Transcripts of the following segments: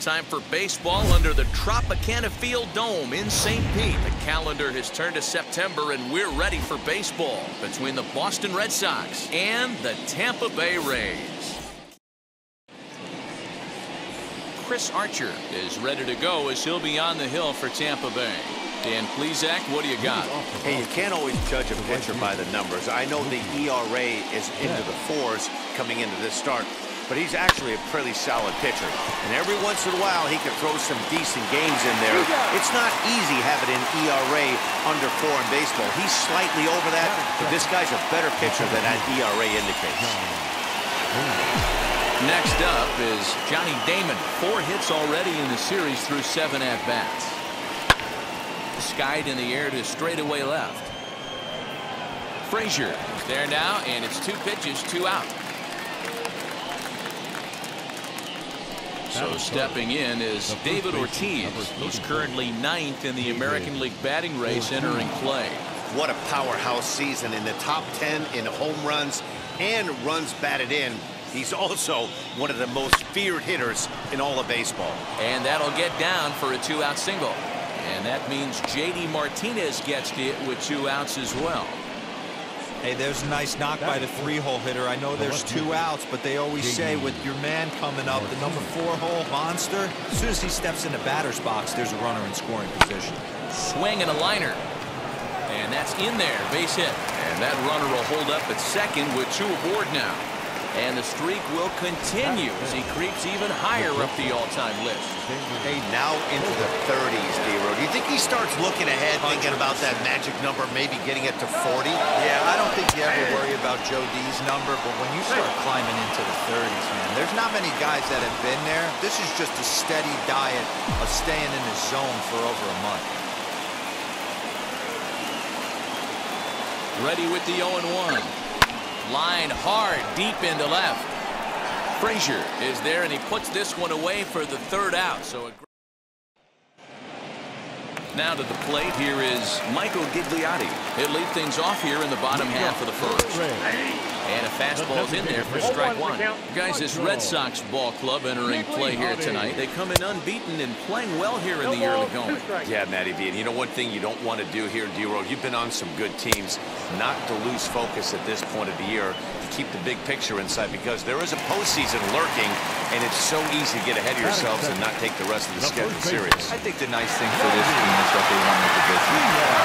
Time for baseball under the Tropicana Field Dome in St. Pete. The calendar has turned to September, and we're ready for baseball between the Boston Red Sox and the Tampa Bay Rays. Chris Archer is ready to go as he'll be on the hill for Tampa Bay. Dan Plesac, what do you got? Hey, you can't always judge a pitcher by the numbers. I know the ERA is into the 4s coming into this start, but he's actually a pretty solid pitcher. And every once in a while, he can throw some decent games in there. It's not easy having an ERA under 4 in baseball. He's slightly over that, but this guy's a better pitcher than that ERA indicates. Next up is Johnny Damon. 4 hits already in the series through 7 at-bats. Skied in the air to straightaway left. Frazier is there now, and it's 2 pitches, 2 out. So stepping in is David Ortiz. He's currently 9th in the American League batting race entering play. What a powerhouse season, in the top 10 in home runs and runs batted in. He's also one of the most feared hitters in all of baseball. And that'll get down for a 2-out single. And that means J.D. Martinez gets it with 2 outs as well. Hey, there's a nice knock by the 3-hole hitter. I know there's 2 outs, but they always say with your man coming up, the number 4-hole monster, as soon as he steps in the batter's box, there's a runner in scoring position. Swing and a liner. And that's in there, base hit. And that runner will hold up at second with 2 aboard now. And the streak will continue as he creeps even higher up the all-time list. Hey, now into the 30s, D-Row. Do you think he starts looking ahead, thinking about that magic number, maybe getting it to 40? Yeah, I don't think you ever worry about Joe D's number, but when you start climbing into the 30s, man, there's not many guys that have been there. This is just a steady diet of staying in the zone for over a month. Ready with the 0-1. Line hard deep into left. Frazier is there, and he puts this one away for the 3rd out. So now to the plate, here is Michael Gigliotti. He'll lead things off here in the bottom half of the 1st. And a fastball's in there for strike 1. Guys, this Red Sox ball club entering play here tonight. They come in unbeaten and playing well here in the early going. Yeah, Matty V. And you know one thing you don't want to do here, D-Row, you've been on some good teams, not to lose focus at this point of the year, to keep the big picture inside, because there is a postseason lurking, and it's so easy to get ahead of yourselves and not take the rest of the schedule serious. I think the nice thing for this team is that they won the division.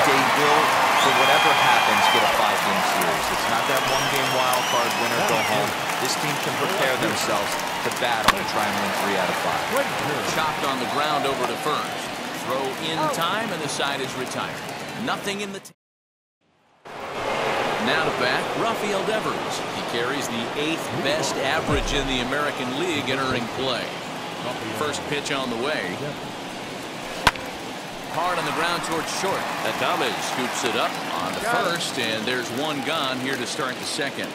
They will, for whatever happens, get a 5-game series. It's not that 1-game wild card, win or go home. This team can prepare themselves to battle and try and win 3 out of 5. Chopped on the ground over to first. Throw in time, and the side is retired. Nothing in the now to bat, Rafael Devers. He carries the 8th best average in the American League entering play. First pitch on the way. Hard on the ground towards short. Adame scoops it up on the first, and there's 1 gone here to start the 2nd.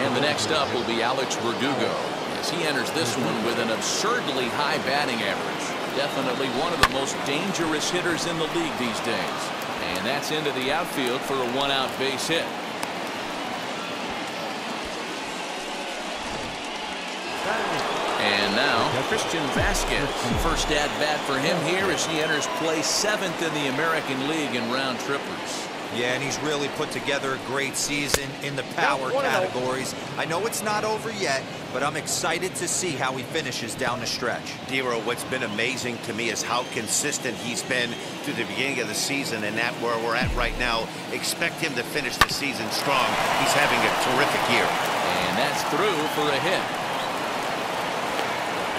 And the next up will be Alex Verdugo as he enters this one with an absurdly high batting average. Definitely one of the most dangerous hitters in the league these days. And that's into the outfield for a 1-out base hit. And now Christian Vasquez. First at bat for him here as he enters play 7th in the American League in round trippers. Yeah, and he's really put together a great season in the power categories. I know it's not over yet, but I'm excited to see how he finishes down the stretch. D-Row, what's been amazing to me is how consistent he's been through the beginning of the season, and that where we're at right now. Expect him to finish the season strong. He's having a terrific year. And that's through for a hit.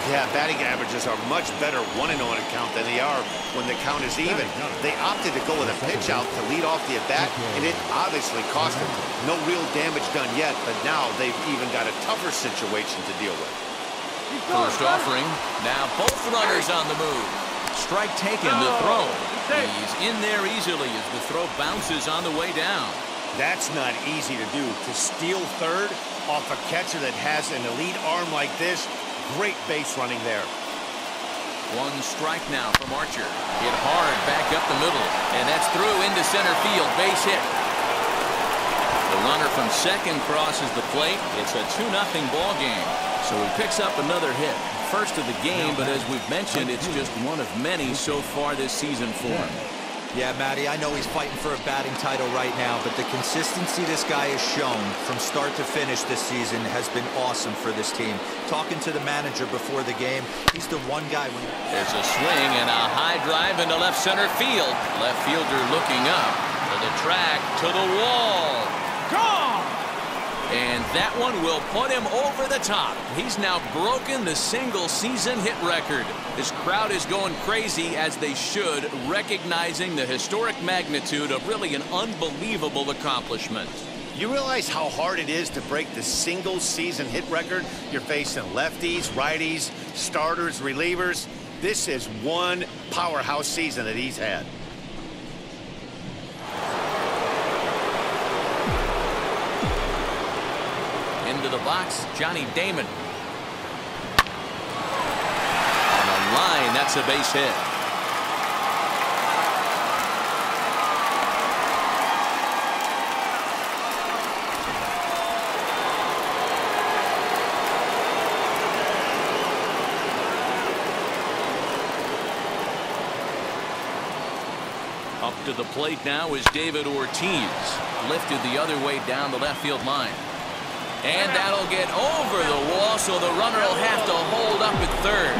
Yeah, batting averages are much better 1-0 account than they are when the count is even. They opted to go with a pitch out to lead off the at-bat, and it obviously cost them. No real damage done yet, but now they've even got a tougher situation to deal with. First offering. Now both runners on the move. Strike taken, the throw. He's in there easily as the throw bounces on the way down. That's not easy to do. To steal third off a catcher that has an elite arm like this, great base running there. 1 strike now from Archer. Hit hard back up the middle, and that's through into center field. Base hit. The runner from second crosses the plate. It's a 2-0 ball game. So he picks up another hit. First of the game, but as we've mentioned, it's just one of many so far this season for him. Yeah, Matty, I know he's fighting for a batting title right now, but the consistency this guy has shown from start to finish this season has been awesome for this team. Talking to the manager before the game, he's the one guy. There's a swing and a high drive into left center field. Left fielder looking up to the track, to the wall. Gone! And that one will put him over the top. He's now broken the single-season hit record. This crowd is going crazy, as they should, recognizing the historic magnitude of really an unbelievable accomplishment. You realize how hard it is to break the single-season hit record? You're facing lefties, righties, starters, relievers. This is one powerhouse season that he's had. Into the box, Johnny Damon. On the line, that's a base hit. Up to the plate now is David Ortiz. Lifted the other way down the left field line. And that'll get over the wall, so the runner will have to hold up at third.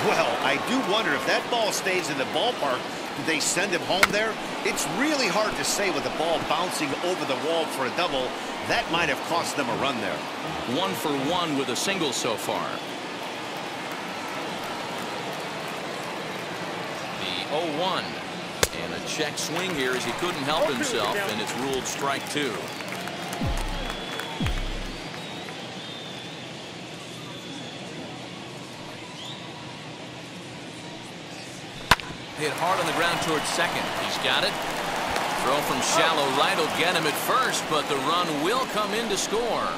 Well, I do wonder if that ball stays in the ballpark, do they send him home there? It's really hard to say with the ball bouncing over the wall for a double. That might have cost them a run there. 1 for 1 with a single so far. The 0-1. And a check swing here as he couldn't help himself, and it's ruled strike 2. Hit hard on the ground towards second. He's got it. Throw from shallow right will get him at first, but the run will come in to score.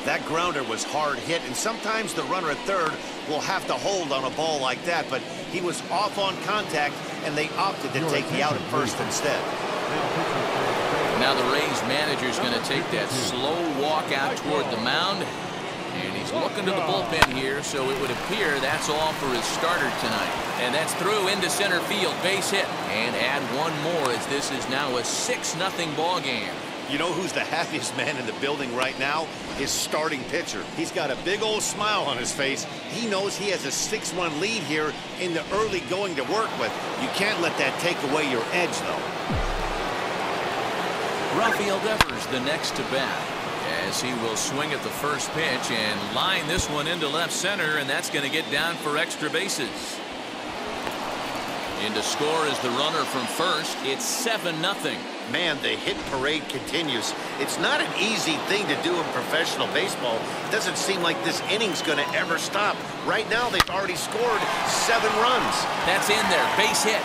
That grounder was hard hit, and sometimes the runner at third will have to hold on a ball like that, but he was off on contact, and they opted to take the out at first instead. Now the Rays manager is going to take that slow walk out toward the mound, and he's looking to the bullpen here, so it would appear that's all for his starter tonight. And that's through into center field, base hit, and add one more as this is now a 6-0 ball game. You know who's the happiest man in the building right now? His starting pitcher. He's got a big old smile on his face. He knows he has a 6-1 lead here in the early going to work with. You can't let that take away your edge, though. Rafael Devers the next to bat, as he will swing at the first pitch and line this one into left center, and that's going to get down for extra bases. In to score is the runner from first. It's 7-0. Man, the hit parade continues. It's not an easy thing to do in professional baseball. It doesn't seem like this inning's going to ever stop. Right now, they've already scored 7 runs. That's in there. Base hit.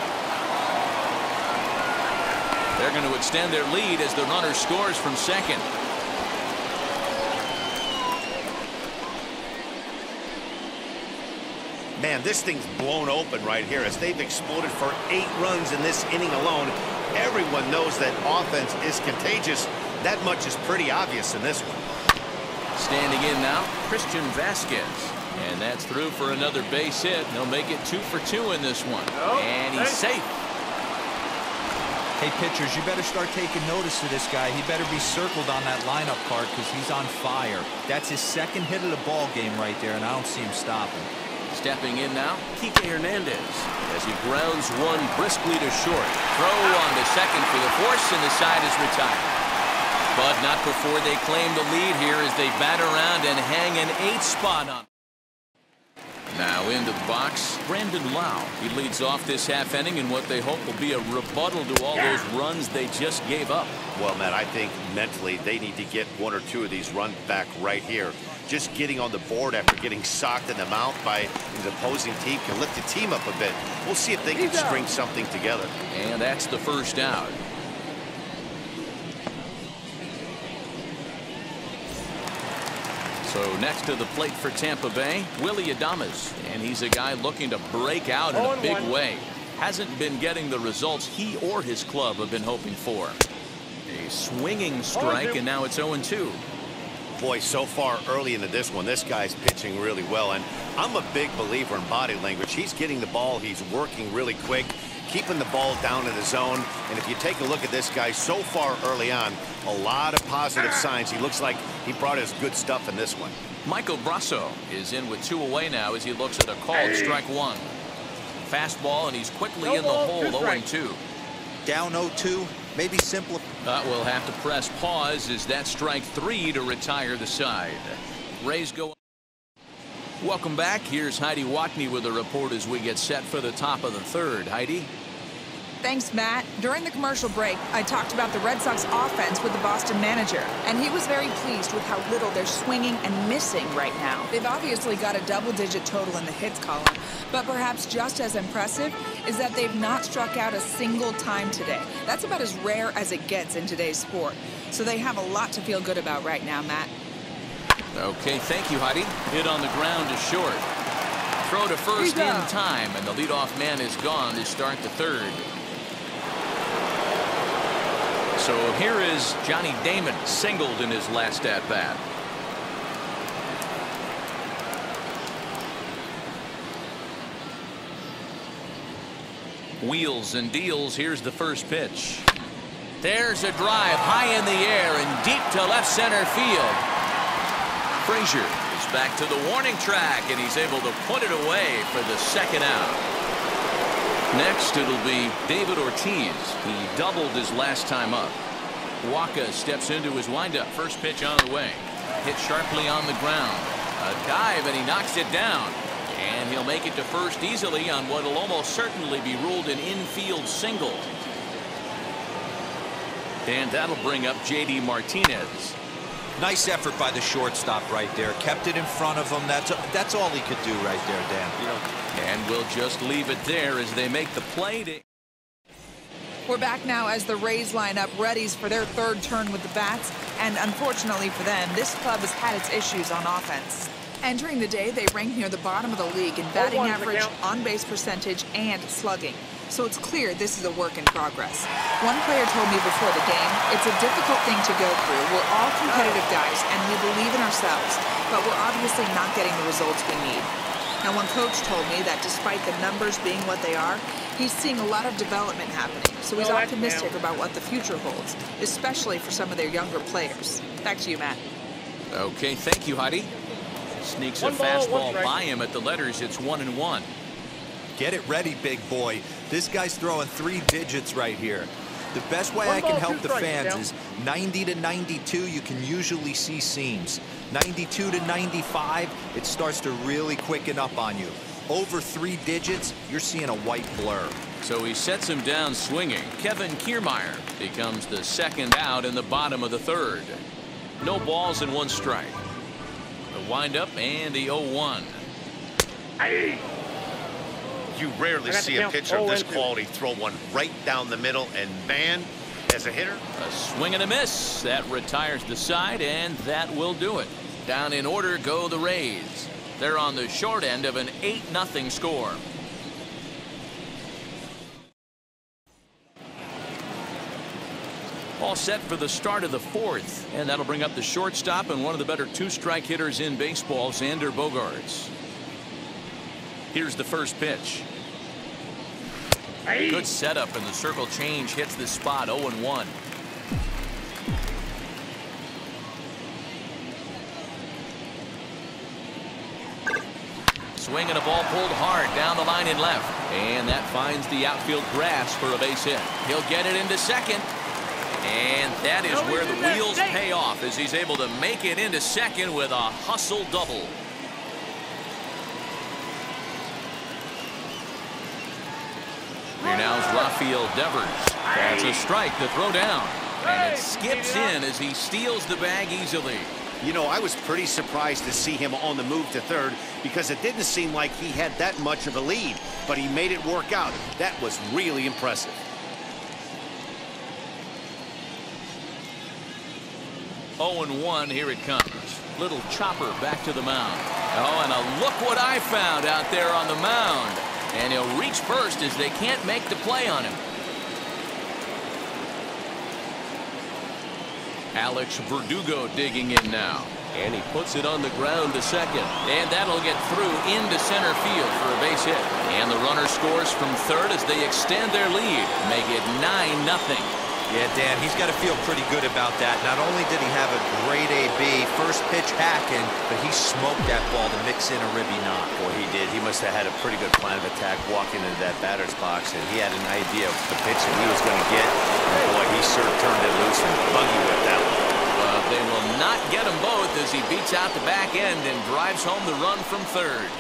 They're going to extend their lead as the runner scores from second. Man, this thing's blown open right here as they've exploded for 8 runs in this inning alone. Everyone knows that offense is contagious. That much is pretty obvious in this one. Standing in now, Christian Vasquez. And that's through for another base hit. They'll make it 2 for 2 in this one. And he's safe. Hey, pitchers, you better start taking notice of this guy. He better be circled on that lineup card because he's on fire. That's his second hit of the ball game right there, and I don't see him stopping. Stepping in now, Kike Hernandez as he grounds one briskly to short. Throw on to second for the force, and the side is retired. But not before they claim the lead here as they bat around and hang an 8th spot on. Now into the box, Brandon Lau. He leads off this half inning in what they hope will be a rebuttal to all those runs they just gave up. Well, Matt, I think mentally they need to get 1 or 2 of these runs back right here. Just getting on the board after getting socked in the mouth by the opposing team can lift the team up a bit. We'll see if they can string something together. And that's the first out. So next to the plate for Tampa Bay, Willy Adames. And he's a guy looking to break out in a big way. hasn't been getting the results he or his club have been hoping for. A swinging strike, and now it's 0-2. Boy, so far early into this one, this guy's pitching really well, and I'm a big believer in body language. He's getting the ball, he's working really quick, keeping the ball down in the zone. And if you take a look at this guy so far early on, a lot of positive signs. He looks like he brought his good stuff in this one. Michael Brasso is in with 2 away now as he looks at a called strike 1. Fastball, and he's quickly in the hole, 0-2. Down 0-2, maybe simple. We'll have to press pause as that strike 3 to retire the side. Rays go. Welcome back. Here's Heidi Watney with a report as we get set for the top of the 3rd. Heidi. Thanks, Matt. During the commercial break, I talked about the Red Sox offense with the Boston manager, and he was very pleased with how little they're swinging and missing right now. They've obviously got a double-digit total in the hits column, but perhaps just as impressive is that they've not struck out a single time today. That's about as rare as it gets in today's sport. So they have a lot to feel good about right now, Matt. Okay, thank you, Heidi. Hit on the ground is short. Throw to first in time, and the leadoff man is gone to start the 3rd. So here is Johnny Damon, singled in his last at-bat. Wheels and deals. Here's the first pitch. There's a drive high in the air and deep to left center field. Frazier is back to the warning track, and he's able to put it away for the 2nd out. Next, it'll be David Ortiz. He doubled his last time up. Waka steps into his windup. First pitch on the way. Hit sharply on the ground. A dive, and he knocks it down. And he'll make it to first easily on what will almost certainly be ruled an infield single. And that'll bring up J.D. Martinez. Nice effort by the shortstop right there. Kept it in front of him. That's all he could do right there, Dan. And we'll just leave it there as they make the play. We're back now as the Rays line up readies for their 3rd turn with the bats. And unfortunately for them, this club has had its issues on offense. Entering the day, they rank near the bottom of the league in batting average, on-base percentage, and slugging. So it's clear this is a work in progress. One player told me before the game, it's a difficult thing to go through. We're all competitive guys, and we believe in ourselves, but we're obviously not getting the results we need. Now, one coach told me that despite the numbers being what they are, he's seeing a lot of development happening. So he's optimistic about what the future holds, especially for some of their younger players. Back to you, Matt. Okay, thank you, Heidi. Sneaks a fastball by him at the letters. It's 1-1. Get it ready, big boy. This guy's throwing 3 digits right here. The best way I can help the fans is 90 to 92, you can usually see seams. 92 to 95, it starts to really quicken up on you. Over 3 digits, you're seeing a white blur. So he sets him down swinging. Kevin Kiermaier becomes the 2nd out in the bottom of the 3rd. No balls and 1 strike. The windup and the 0-1. You rarely see a pitcher of this quality throw one right down the middle, and man, as a hitter, a swing and a miss. That retires the side, and that will do it. Down in order go the Rays. They're on the short end of an 8-0 score. All set for the start of the 4th, and that'll bring up the shortstop and one of the better 2-strike hitters in baseball, Xander Bogaerts. Here's the first pitch. Good setup, and the circle change hits the spot. 0-1. Swing and a ball pulled hard down the line and left, and that finds the outfield grass for a base hit. He'll get it into second, and that is where the wheels pay off as he's able to make it into second with a hustle double. Here now is Rafael Devers. That's a strike to throw down, and it skips in as he steals the bag easily. You know, I was pretty surprised to see him on the move to 3rd because it didn't seem like he had that much of a lead, but he made it work out. That was really impressive. 0-1, here it comes. Little chopper back to the mound. Oh, and look what I found out there on the mound. And he'll reach first as they can't make the play on him. Alex Verdugo digging in now. And he puts it on the ground to second. And that'll get through into center field for a base hit. And the runner scores from third as they extend their lead. Make it 9-0. Yeah, Dan, he's got to feel pretty good about that. Not only did he have a great AB, first pitch hacking, but he smoked that ball to mix in a ribby knock. Boy, he did. He must have had a pretty good plan of attack walking into that batter's box, and he had an idea of the pitch that he was going to get. And boy, he sure turned it loose and buggy whipped that one. But they will not get them both as he beats out the back end and drives home the run from third.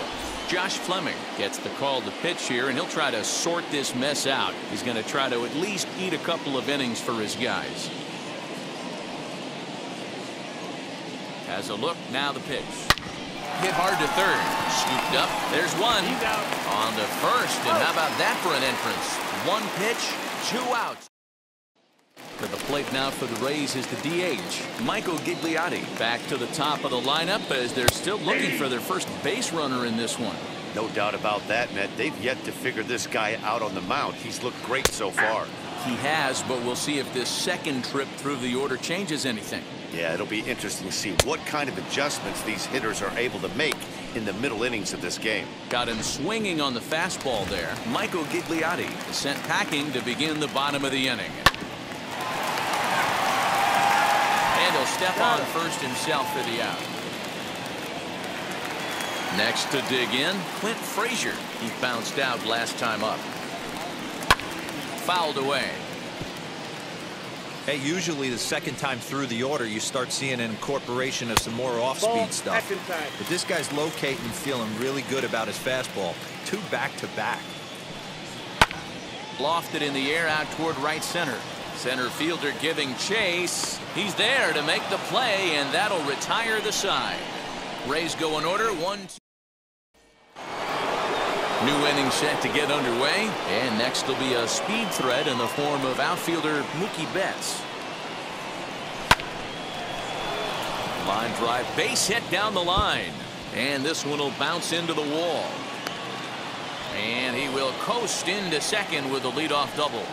Josh Fleming gets the call to pitch here, and he'll try to sort this mess out. He's going to try to at least eat a couple of innings for his guys. Has a look, now the pitch. Hit hard to third. Scooped up. There's one. On to first, and how about that for an entrance? One pitch, 2 outs. To the plate now for the Rays is the DH, Michael Gigliotti. Back to the top of the lineup as they're still looking for their first base runner in this one. No doubt about that, Matt. They've yet to figure this guy out on the mound. He's looked great so far. He has, but we'll see if this second trip through the order changes anything. Yeah, it'll be interesting to see what kind of adjustments these hitters are able to make in the middle innings of this game. Got him swinging on the fastball there. Michael Gigliotti is sent packing to begin the bottom of the inning. And he'll step on first himself for the out. Next to dig in, Clint Frazier. He bounced out last time up. Fouled away. Hey, usually the second time through the order, you start seeing an incorporation of some more off-speed stuff. But this guy's locating, feeling really good about his fastball. 2 back-to-back. Lofted in the air out toward right center. Center fielder giving chase. He's there to make the play, and that'll retire the side. Rays go in order, 1-2. New inning set to get underway, and next will be a speed threat in the form of outfielder Mookie Betts. Line drive, base hit down the line, and this one will bounce into the wall. And he will coast into second with a leadoff double.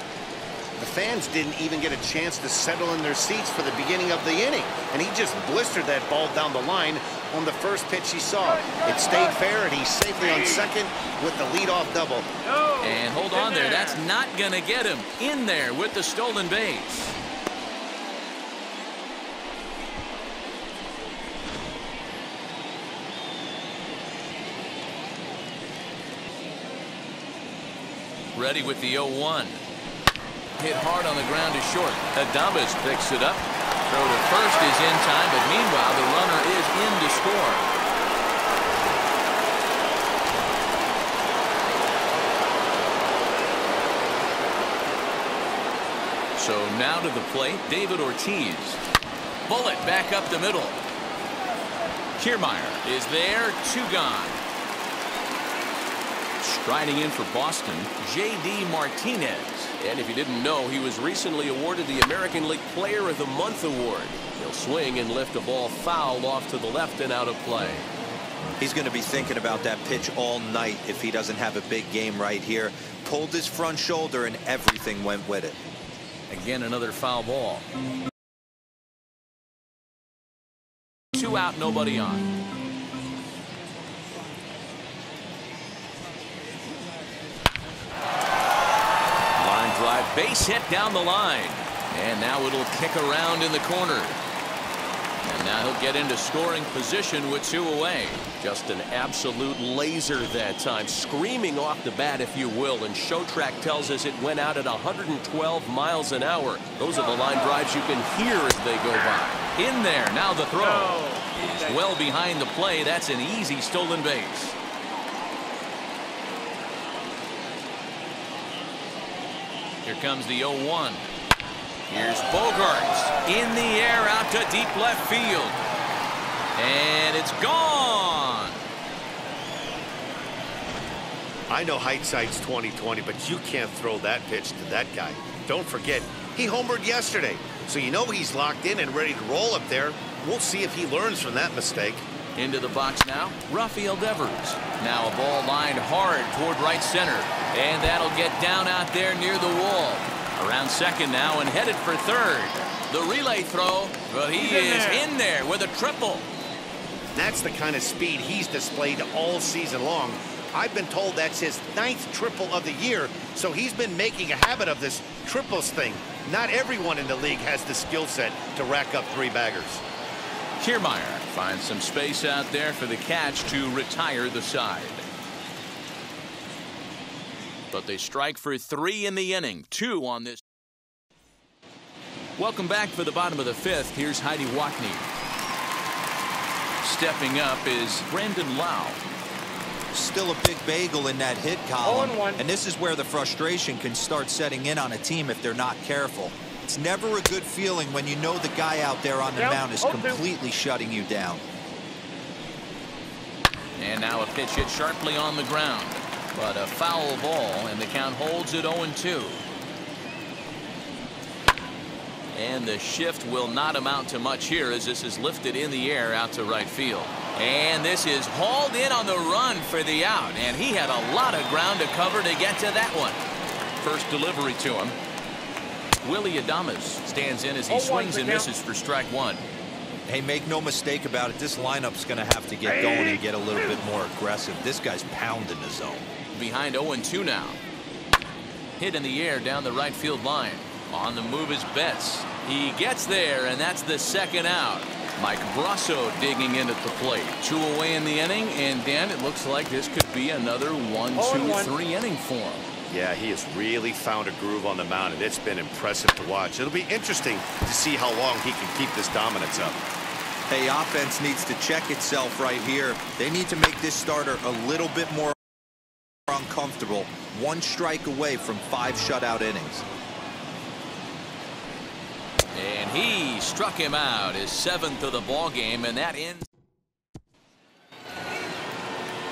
The fans didn't even get a chance to settle in their seats for the beginning of the inning, and he just blistered that ball down the line on the first pitch he saw. It stayed fair, and he's safely on second with the leadoff double. And hold on there. That's not going to get him in there with the stolen base. Ready with the 0-1. Hit hard on the ground to short. Adames picks it up. Throw to first is in time, but meanwhile the runner is in to score. So now to the plate, David Ortiz. Bullet back up the middle. Kiermaier is there, 2 gone. Striding in for Boston, J.D. Martinez. And if you didn't know, he was recently awarded the American League Player of the Month award. He'll swing and lift a ball foul off to the left and out of play. He's going to be thinking about that pitch all night if he doesn't have a big game right here. Pulled his front shoulder and everything went with it. Again, another foul ball. 2 out, nobody on. Drive, base hit down the line, and now it'll kick around in the corner, and now he'll get into scoring position with 2 away. Just an absolute laser that time, screaming off the bat, if you will, and Showtrack tells us it went out at 112 miles an hour. Those are the line drives you can hear as they go by. In there, now the throw. He's well behind the play. That's an easy stolen base. Here comes the 0-1. Here's Bogarts in the air out to deep left field. And it's gone. I know hindsight's 20/20, but you can't throw that pitch to that guy. Don't forget, he homered yesterday. So you know he's locked in and ready to roll up there. We'll see if he learns from that mistake. Into the box now, Rafael Devers. Now a ball lined hard toward right center. And that'll get down out there near the wall. Around second now and headed for third. The relay throw, but he is in there with a triple. That's the kind of speed he's displayed all season long. I've been told that's his 9th triple of the year, so he's been making a habit of this triples thing. Not everyone in the league has the skill set to rack up 3-baggers. Kiermaier finds some space out there for the catch to retire the side. But they strike for 3 in the inning, 2 on this. Welcome back for the bottom of the 5th. Here's Heidi Watney. Stepping up is Brandon Lau. Still a big bagel in that hit column. And this is where the frustration can start setting in on a team if they're not careful. It's never a good feeling when you know the guy out there on the mound is completely shutting you down. And now a pitch hit sharply on the ground. But a foul ball, and the count holds at 0-2. And the shift will not amount to much here as this is lifted in the air out to right field. And this is hauled in on the run for the out. And he had a lot of ground to cover to get to that one. First delivery to him. Willie Adames stands in as he swings and misses for strike 1. Hey, make no mistake about it. This lineup's going to have to get going and get a little bit more aggressive. This guy's pounding the zone. Behind 0-2 now. Hit in the air down the right field line. On the move is Betts. He gets there, and that's the second out. Mike Brasso digging in at the plate. 2 away in the inning, and Dan, it looks like this could be another 1-2-3 inning for him. Yeah, he has really found a groove on the mound, and it's been impressive to watch. It'll be interesting to see how long he can keep this dominance up. Hey, offense needs to check itself right here. They need to make this starter a little bit more uncomfortable. 1 strike away from 5 shutout innings. And he struck him out, his 7th of the ball game, and that ends.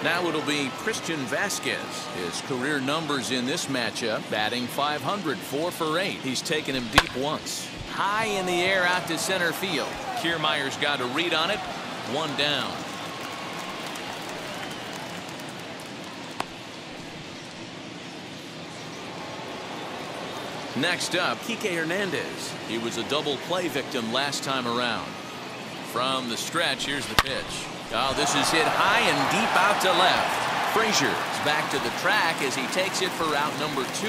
Now it'll be Christian Vasquez. His career numbers in this matchup, batting .500, 4 for 8. He's taken him deep once. High in the air out to center field. Kiermaier's got a read on it. 1 down. Next up, Kike Hernandez. He was a double play victim last time around. From the stretch, here's the pitch. Oh, this is hit high and deep out to left. Frazier is back to the track as he takes it for out number 2.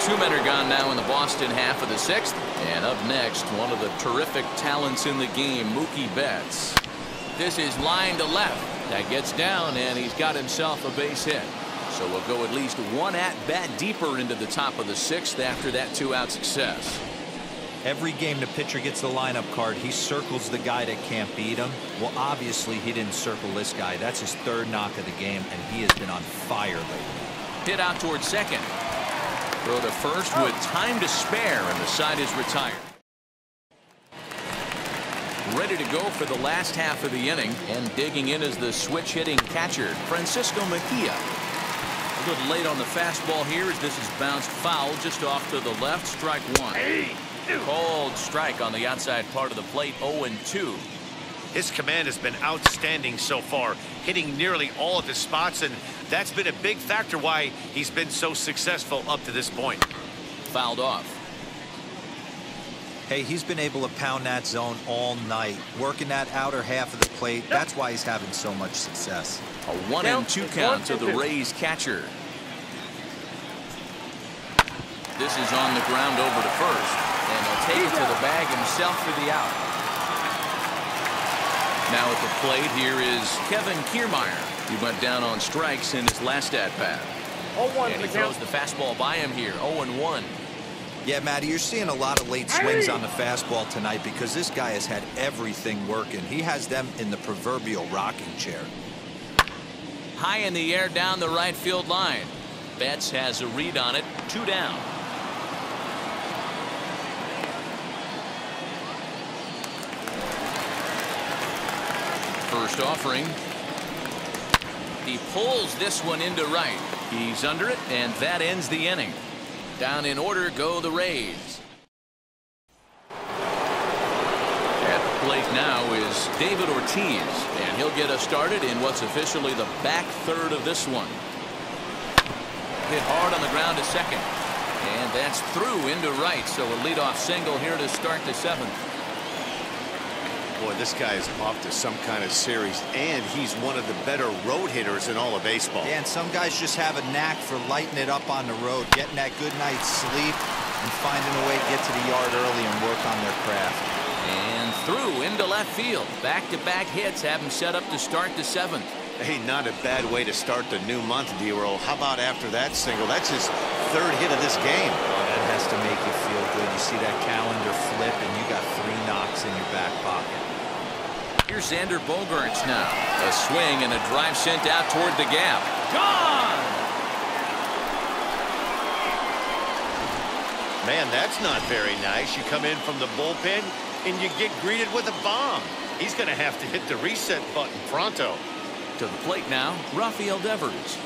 Two men are gone now in the Boston half of the 6th. And up next, one of the terrific talents in the game, Mookie Betts. This is line to left. That gets down, and he's got himself a base hit. So we'll go at least 1 at-bat deeper into the top of the 6th after that 2-out success. Every game the pitcher gets the lineup card, he circles the guy that can't beat him. Well, obviously, he didn't circle this guy. That's his 3rd knock of the game, and he has been on fire lately. Hit out towards second. Throw to first with time to spare, and the side is retired. Ready to go for the last half of the inning, and digging in is the switch hitting catcher, Francisco Mejia. A little late on the fastball here as this is bounced foul just off to the left. Strike 1. Cold strike on the outside part of the plate. 0-2. His command has been outstanding so far, hitting nearly all of his spots, and that's been a big factor why he's been so successful up to this point. Fouled off. Hey, he's been able to pound that zone all night, working that outer half of the plate. That's why he's having so much success. A 1-2 count to the Rays catcher. This is on the ground over to first, and he'll take it to the bag himself for the out. Now at the plate, here is Kevin Kiermaier. He went down on strikes in his last at-bat. And he throws the fastball by him here, 0-1. Yeah, Matty, you're seeing a lot of late swings on the fastball tonight because this guy has had everything working. He has them in the proverbial rocking chair. High in the air down the right field line. Betts has a read on it. 2 down. First offering. He pulls this one into right. He's under it, and that ends the inning. Down in order go the Rays. now is David Ortiz, and he'll get us started in what's officially the back third of this one. Hit hard on the ground to second, and that's through into right, so a leadoff single here to start the seventh. Boy, this guy is off to some kind of series, and he's one of the better road hitters in all of baseball. Yeah, and some guys just have a knack for lighting it up on the road, getting that good night's sleep, and finding a way to get to the yard early and work on their craft. And through into left field. Back-to-back hits have him set up to start the seventh. Hey, not a bad way to start the new month, D-Roll. How about after that single? That's his third hit of this game. Oh, that has to make you feel good. You see that calendar flip, and you got 3 knocks in your back pocket. Here's Xander Bogaerts now. A swing and a drive sent out toward the gap. Gone! Man, that's not very nice. You come in from the bullpen, and you get greeted with a bomb. He's going to have to hit the reset button pronto. To the plate now, Rafael Devers.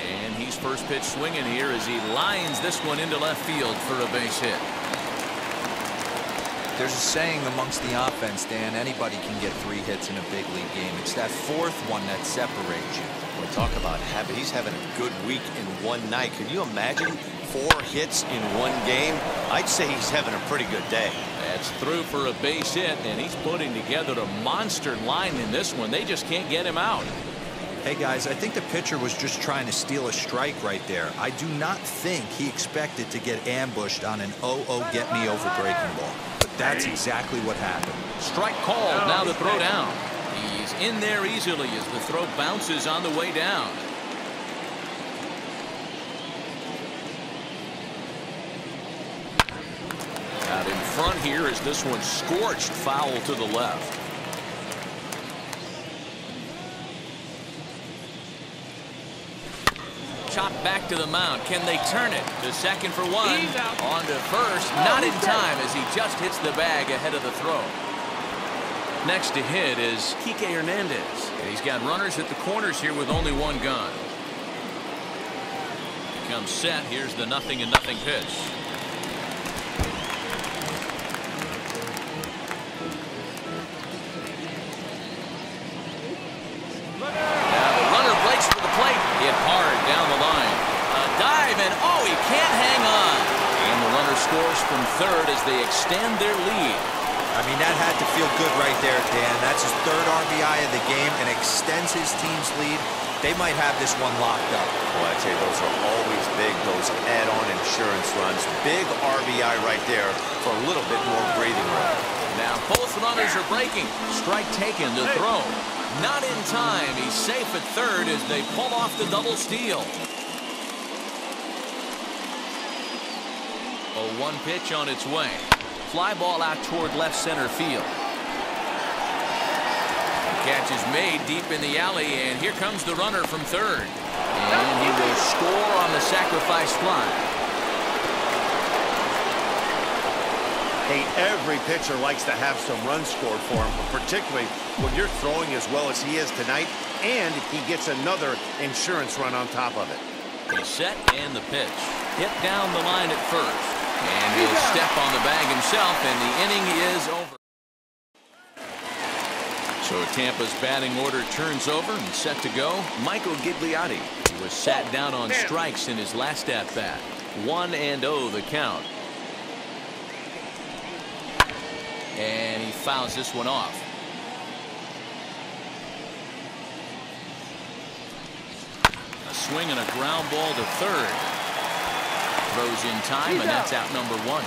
And he's first pitch swinging here as he lines this one into left field for a base hit. There's a saying amongst the offense, Dan, anybody can get 3 hits in a big league game. It's that 4th one that separates you. We'll talk about he's having a good week in one night. Can you imagine 4 hits in one game? I'd say he's having a pretty good day. That's through for a base hit, and he's putting together a monster line in this one. They just can't get him out. Hey, guys, I think the pitcher was just trying to steal a strike right there. I do not think he expected to get ambushed on an 0-0 get-me-over breaking ball. But that's exactly what happened. Strike called. Now the throw down. He's in there easily as the throw bounces on the way down. Out in front here as this one scorched foul to the left. Chopped back to the mound. Can they turn it? To second for one. On to first. Not in time as he just hits the bag ahead of the throw. Next to hit is Kike Hernandez. And he's got runners at the corners here with only 1 gun. Comes set. Here's the 0-0 pitch. Hit hard down the line. A dive, and oh, he can't hang on. And the runner scores from third as they extend their lead. I mean, that had to feel good right there, Dan. That's his 3rd RBI of the game and extends his team's lead. They might have this one locked up. Well, I tell you, those are always big, those add-on insurance runs. Big RBI right there for a little bit more breathing room. Now both runners are breaking. Strike taken to throw. Not in time. He's safe at third as they pull off the double steal. A 1 pitch on its way. Fly ball out toward left center field. The catch is made deep in the alley, and here comes the runner from third. And he will score on the sacrifice fly. Hey, every pitcher likes to have some runs scored for him, particularly when you're throwing as well as he is tonight, and he gets another insurance run on top of it. He's set and the pitch. Hit down the line at first. And he'll step on the bag himself, and the inning is over. So Tampa's batting order turns over and set to go. Michael Gigliotti. He was sat down on strikes in his last at-bat. 1-0 the count. And he fouls this one off. A swing and a ground ball to third. Throws in time, and that's out number 1.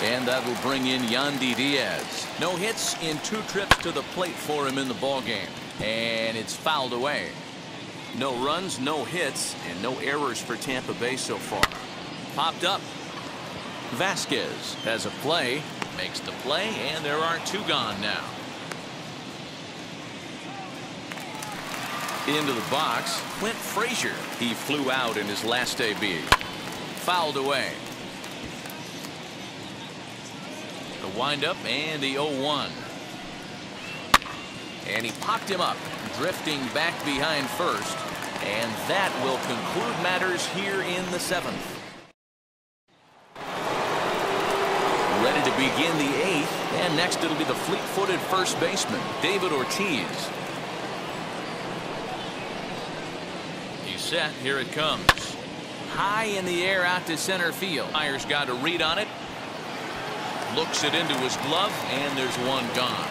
And that will bring in Yandy Diaz. No hits in 2 trips to the plate for him in the ballgame. And it's fouled away. No runs, no hits, and no errors for Tampa Bay so far. Popped up. Vasquez has a play, makes the play, and there are 2 gone now. Into the box, Clint Frazier. He flew out in his last AB. Fouled away. The windup and the 0-1. And he popped him up, drifting back behind first. And that will conclude matters here in the 7th. begin the 8th. And next it'll be the fleet-footed first baseman, David Ortiz. He's set. Here it comes. High in the air out to center field. Myers got a read on it. Looks it into his glove, and there's one gone.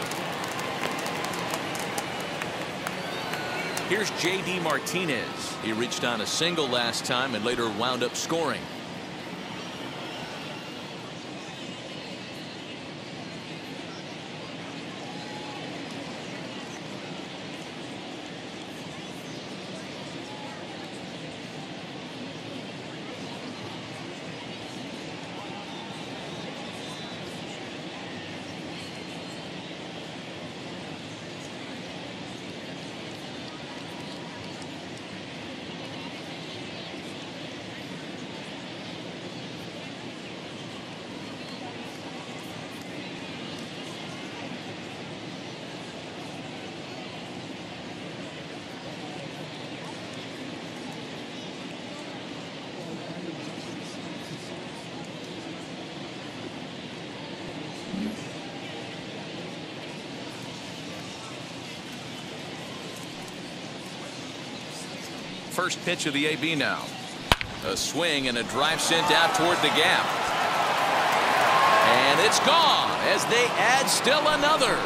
Here's J.D. Martinez. He reached on a single last time and later wound up scoring. First pitch of the AB now. A swing and a drive sent out toward the gap. And it's gone as they add still another.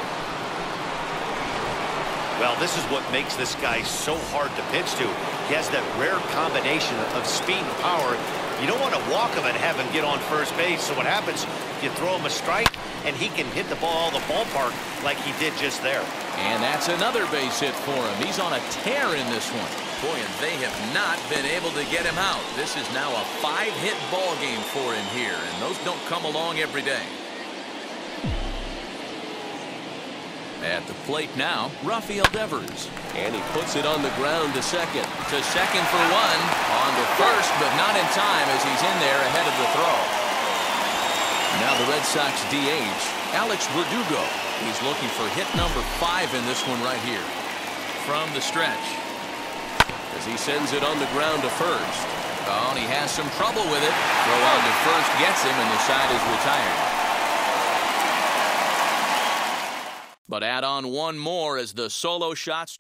Well, this is what makes this guy so hard to pitch to. He has that rare combination of speed and power. You don't want to walk him and have him get on first base. So what happens, you throw him a strike, and he can hit the ball the ballpark like he did just there. And that's another base hit for him. He's on a tear in this one. Boy, and they have not been able to get him out. This is now a 5-hit ball game for him here, and those don't come along every day. At the plate now, Rafael Devers. And he puts it on the ground to second. To second for one. On to first, but not in time as he's in there ahead of the throw. Now the Red Sox DH, Alex Verdugo. He's looking for hit number 5 in this one right here. From the stretch. As he sends it on the ground to first. Oh, and he has some trouble with it. Throw on to first gets him, and the side is retired. But add on one more as the solo shots.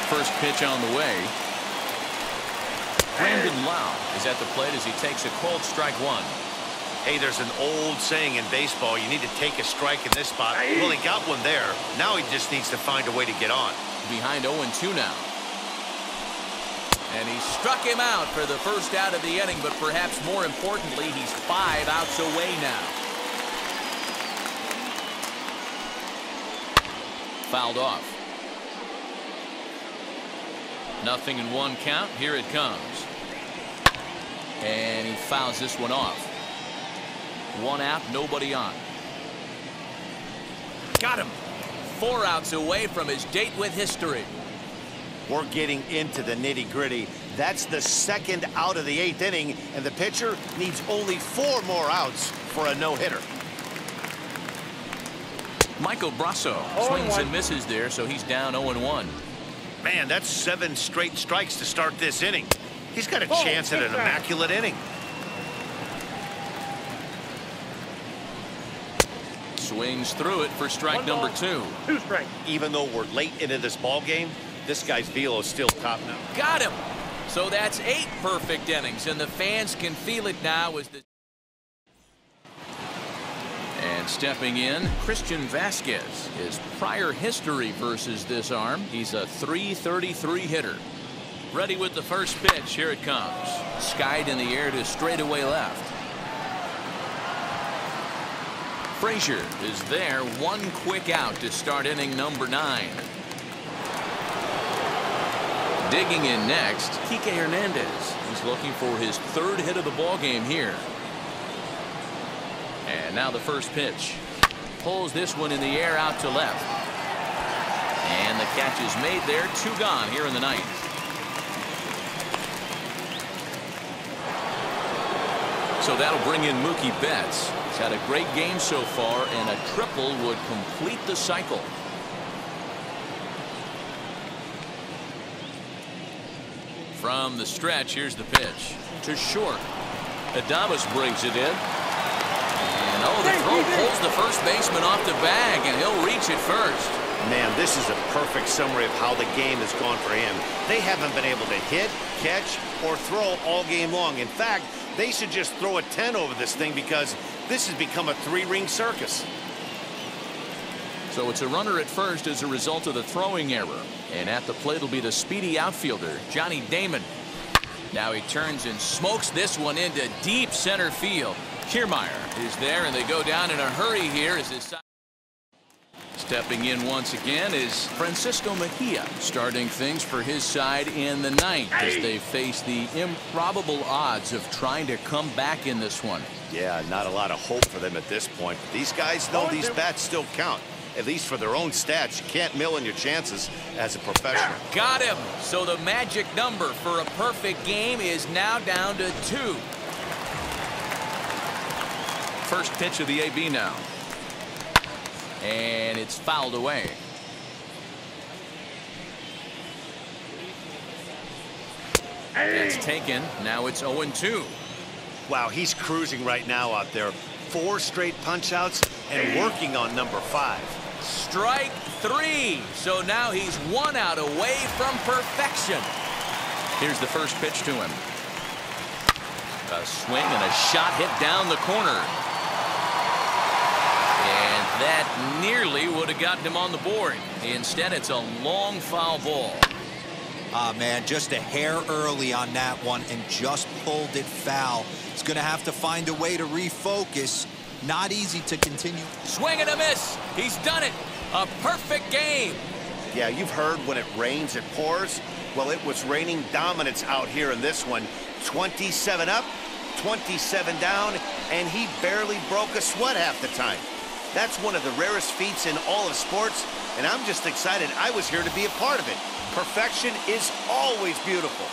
First pitch on the way. Brandon Lau is at the plate as he takes a cold strike one. Hey, there's an old saying in baseball, you need to take a strike in this spot. Well, he got one there. Now he just needs to find a way to get on. Behind 0-2 now. And he struck him out for the first out of the inning, but perhaps more importantly, he's 5 outs away now. Fouled off. Nothing in one count. Here it comes. And he fouls this one off. 1 out, nobody on. Got him. 4 outs away from his date with history. We're getting into the nitty-gritty. That's the 2nd out of the 8th inning, and the pitcher needs only 4 more outs for a no-hitter. Michael Brasso swings and misses there, so he's down 0-1. Man, that's 7 straight strikes to start this inning. He's got a chance at an immaculate inning. Swings through it for strike number 2. 2 strikes. Even though we're late into this ball game, this guy's velo is still top now. Got him. So that's 8 perfect innings, and the fans can feel it now as the. And stepping in, Christian Vasquez. His prior history versus this arm, he's a .333 hitter. Ready with the first pitch. Here it comes. Skied in the air to straightaway left. Frazier is there. 1 quick out to start inning number 9. Digging in next, Kike Hernandez. He's looking for his 3rd hit of the ball game here. And now the first pitch. Pulls this one in the air out to left. And the catch is made there. 2 gone here in the 9th. So that'll bring in Mookie Betts. He's had a great game so far, and a triple would complete the cycle. From the stretch, here's the pitch. To short. Adames brings it in. And oh, the throw pulls the first baseman off the bag, and he'll reach it first. Man, this is a perfect summary of how the game has gone for him. They haven't been able to hit, catch, or throw all game long. In fact, they should just throw a 10 over this thing because this has become a three-ring circus. So it's a runner at first as a result of the throwing error. And at the plate will be the speedy outfielder, Johnny Damon. Now he turns and smokes this one into deep center field. Kiermaier is there, and they go down in a hurry here as his side. Stepping in once again is Francisco Mejia, starting things for his side in the ninth as they face the improbable odds of trying to come back in this one. Yeah, not a lot of hope for them at this point. But these guys know these bats still count, at least for their own stats. You can't mill in your chances as a professional. Got him. So the magic number for a perfect game is now down to 2. First pitch of the AB now. And it's fouled away. That's taken. Now it's 0-2. Wow, he's cruising right now out there. 4 straight punch-outs and working on number 5. Strike 3. So now he's 1 out away from perfection. Here's the first pitch to him. A swing and a shot hit down the corner. That nearly would have gotten him on the board. Instead, it's a long foul ball. Ah, man, just a hair early on that one and just pulled it foul. He's going to have to find a way to refocus. Not easy to continue. Swing and a miss. He's done it. A perfect game. Yeah, you've heard when it rains, it pours. Well, it was raining dominance out here in this one. 27 up, 27 down, and he barely broke a sweat half the time. That's one of the rarest feats in all of sports, and I'm just excited I was here to be a part of it. Perfection is always beautiful.